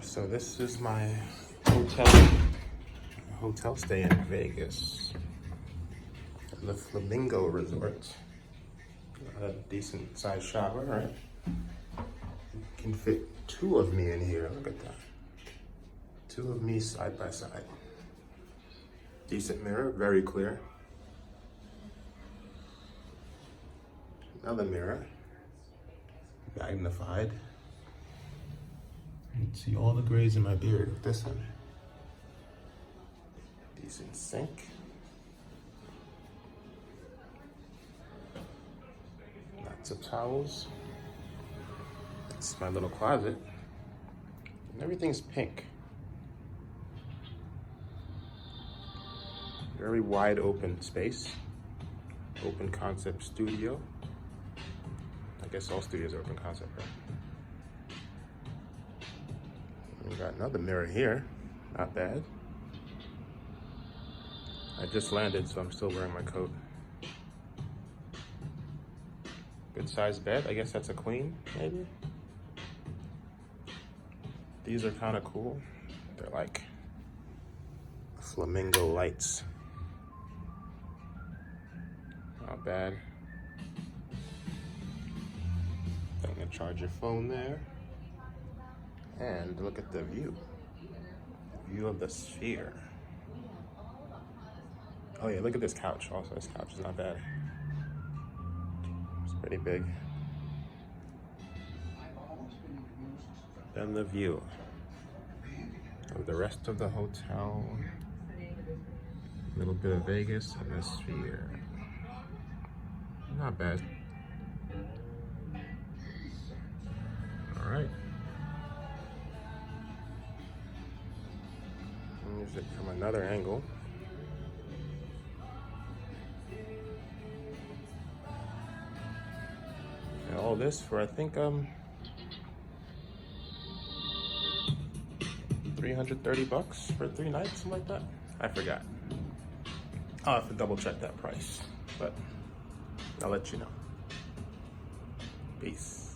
So this is my hotel stay in Vegas, the Flamingo Resort. A decent sized shower, right? Can fit two of me in here. Look at that. Two of me side by side. Decent mirror, very clear. Another mirror, magnified. You can see all the grays in my beard with this one. Decent sink. Lots of towels. It's my little closet. And everything's pink. Very wide open space. Open concept studio. I guess all studios are open concept, right? We got another mirror here, not bad. I just landed, so I'm still wearing my coat. Good sized bed, I guess that's a queen, maybe? These are kind of cool. They're like flamingo lights. Not bad. I'm gonna charge your phone there. And look at the view. View of the sphere. Oh yeah, look at this couch also. This couch is not bad. It's pretty big. Then the view of the rest of the hotel. A little bit of Vegas and the sphere. Not bad. All right. Use it from another angle. And all this for I think 330 bucks for 3 nights, something like that. I forgot. I'll have to double check that price, but I'll let you know. Peace.